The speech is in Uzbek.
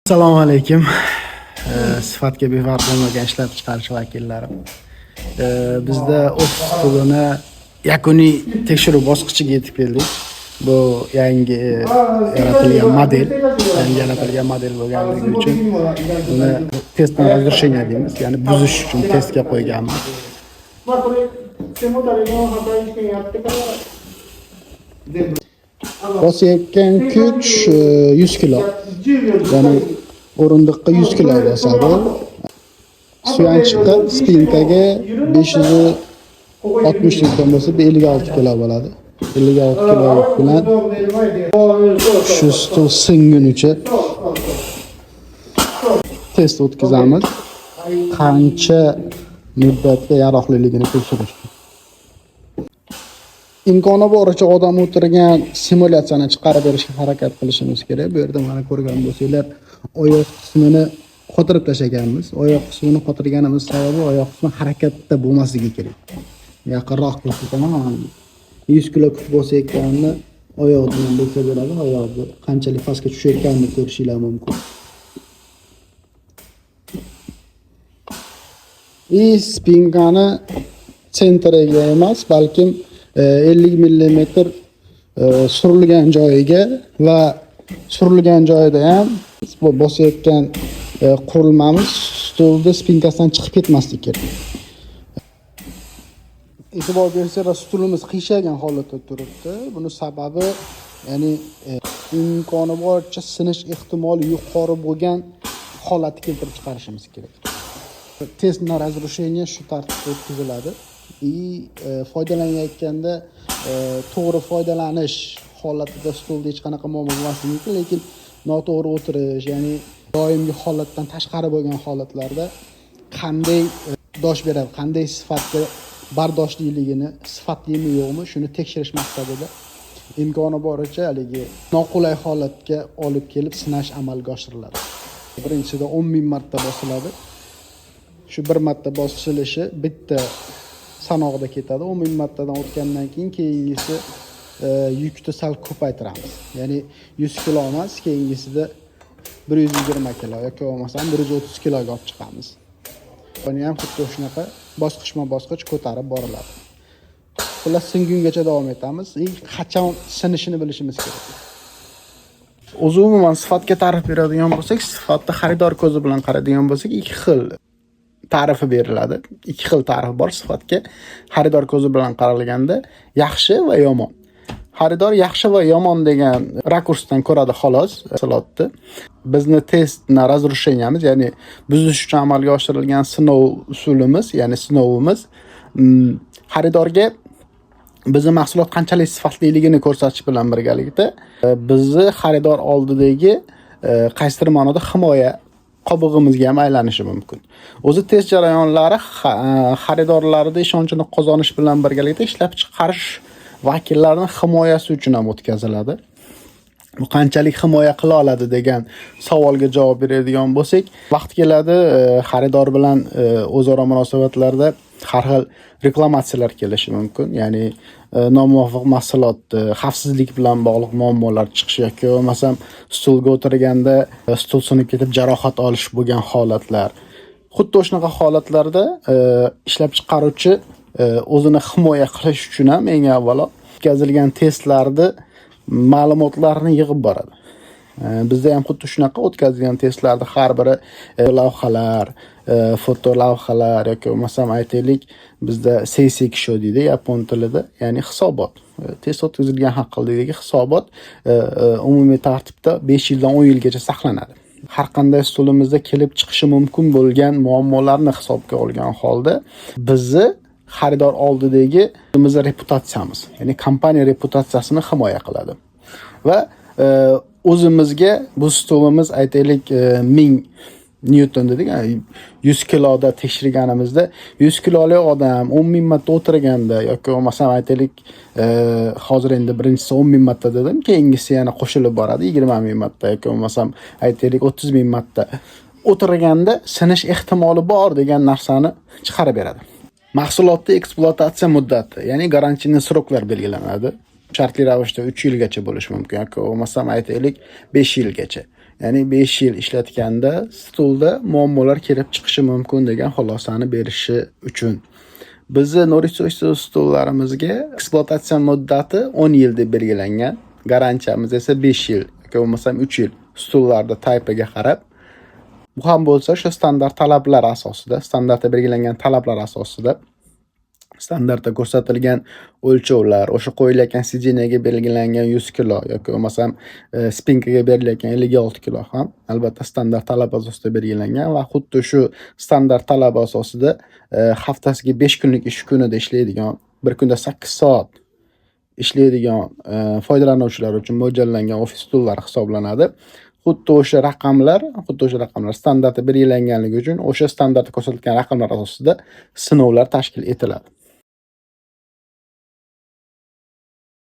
Assalomu alaykum. Sifatga befarq bo'lmagan ishlab chiqarish vakillari. Bizda ofis stulini yakuniy tekshiruv bosqichiga yetib keldik. Bu yangi yaratilgan model bo'lganligi uchun buni testdan разрушение deymiz. Ya'ni buzish uchun testga qo'yganmiz. Bosayotgan kuch 100 kilo. Ya'ni o'rindiqqa 100 kilo bosadi. Suyanchiqqa spinkaga 560 newton bo'lsa 56 kilo bo'ladi. 56 kilo bilan shu stul singunicha test o'tkazamiz. Qancha muddatga yaroqliligini tekshirish. Imkoni boricha odam o'tirgan simulyatsiyani chiqarib berishga harakat qilishimiz kerak. Bu yerda mana ko'rgan bo'lsanglar, oyoq qismini qotirib tashlaganmiz. Oyoq qismini qotirganimiz sababi oyoq qismi harakatda bo'lmasligi kerak. Yaqinroq ko'rsataman. 100 kilo kuch bosayotganini oyoq bilan bo'lsa bo'ladi. Oyoqni qanchalik pastga tushayotganini ko'rishingiz mumkin. Spinkani sentriga emas, balkim 50 mm surilgan joyiga va surilgan joyida ham bosayotgan qurilmamiz stulda spinkasidan chiqib ketmasligi kerak. E'tibor bersanglar, stulimiz qiyshaygan holatda turibdi. Buni sababi ya'ni imkoni boricha sinish ehtimoli yuqori bo'lgan holatga keltirib chiqarishimiz kerak. Test na разрушение shu tartibda o'tkaziladi. Foydalanayotganda to'g'ri foydalanish holatida stulda hech qanaqa muammo bo'lmasligi mumkin, lekin noto'g'ri o'tirish, ya'ni doimgi holatdan tashqari bo'lgan holatlarda qanday dosh beradi, qanday sifatga bardoshliligini, sifatlimi yo'qmi, shuni tekshirish maqsadida imkoni boricha haligi noqulay holatga olib kelib sinash amalga oshiriladi. Birinchida 10,000 marta bosiladi. Shu bir marta bosilishi bitta sanoqda ketadi. 10,000 martadan o'tgandan keyingisi yukni sal ko'paytiramiz. Ya'ni 100 kilo emas, keyingisida 120 kilo yoki bo'lmasam 130 kiloga olib chiqamiz. Buni ham xuddi shunaqa bosqichma-bosqich ko'tarib boriladi. Xullas singungacha davom etamiz. Qachon sinishini bilishimiz kerak. O'zi umuman sifatga ta'rif beradigan bo'lsak, sifatni xaridor ko'zi bilan qaraydigan bo'lsak, ikki xil ta'rifi beriladi. Ikki xil ta'rif bor sifatga. Xaridor ko'zi bilan qaralganda yaxshi va yomon. Xaridor yaxshi va yomon degan rakursdan ko'radi xolos mahsulotni. Bizni testni разрушениemiz, ya'ni buzish uchun amalga oshirilgan sinov usulimiz, ya'ni sinovimiz xaridorga bizni mahsulot qanchalik sifatliligini ko'rsatish bilan birgalikda bizni xaridor oldidagi qaysidir ma'noda himoya qobig'imizga ham aylanishi mumkin. O'zi test jarayonlari xaridorlarning ishonchini qozonish bilan birgalikda ishlab chiqarish vakillarining himoyasi uchun ham o'tkaziladi. Bu qanchalik himoya qila oladi degan savolga javob beradigan bo'lsak, vaqt keladi xaridor bilan o'zaro munosabatlarda har xil reklamatsiyalar kelishi mumkin. Ya'ni nomuvofiq mahsulot, xavfsizlik bilan bog'liq muammolar chiqishi yoki bo'lmasam stulga o'tirganda stul sinib ketib jarohat olish bo'lgan holatlar. Xuddi shunaqa holatlarda ishlab chiqaruvchi o'zini himoya qilish uchun ham eng avvalo o'tkazilgan testlarni ma'lumotlarni yig'ib boradi. Bizda ham xuddi shunaqa o'tkazilgan testlarda har biri lavhalar, foto lavhalar yoki bo'lmasam aytaylik, bizda seiseki deydi yapon tilida, ya'ni hisobot. Test o'tkazilgan haqidagi hisobot umumiy tartibda 5 yildan 10 yilgacha saqlanadi. Har qanday stulimizda kelib chiqishi mumkin bo'lgan muammolarni hisobga olgan holda bizni xaridor oldidagi o'zimizning reputatsiyamiz, ya'ni kompaniya reputatsiyasini himoya qiladi. Va o'zimizga bu stulimiz aytaylik 1000 newton dedik, 100 kiloda tekshirganimizda 100 kiloli odam 10,000 marta o'tirganda yoki bo'lmasam aytaylik hozir endi birinchisi 10,000 marta dedim, keyingisi yana qo'shilib boradi 20,000 marta yoki bo'lmasam aytaylik 30,000 marta o'tirganda sinish ehtimoli bor degan narsani chiqarib beradi. Mahsulotning ekspluatatsiya muddati, ya'ni garantiyli sroklar belgilanadi. Shartli ravishda 3 yilgacha bo'lishi mumkin yoki bo'lmasam aytaylik 5 yilgacha. Ya'ni 5 yil ishlatganda stulda muammolar kelib chiqishi mumkin degan xulosani berishi uchun. Bizni Norris stullarimizga ekspluatatsiya muddati 10 yil deb belgilangan. Garantiyamiz esa 5 yil yoki bo'lmasam 3 yil stullarda taypiga qarab. Bu ham bo'lsa shu standart talablar asosida, standartda belgilangan talablar asosida standartda ko'rsatilgan o'lchovlar, o'sha qo'yilayotgan sideniyaga belgilangan 100 kilo yoki bo'lmasam spinkaga berilayotgan 56 kilo ham albatta standart talab asosida belgilangan va xuddi shu standart talab asosida haftasiga 5 kunlik ish kunida ishlaydigan, bir kunda 8 soat ishlaydigan foydalanuvchilar uchun mo'ljallangan ofis stullari hisoblanadi. Xuddi o'sha raqamlar standartda belgilanganligi uchun o'sha standartda ko'rsatilgan raqamlar asosida sinovlar tashkil etiladi.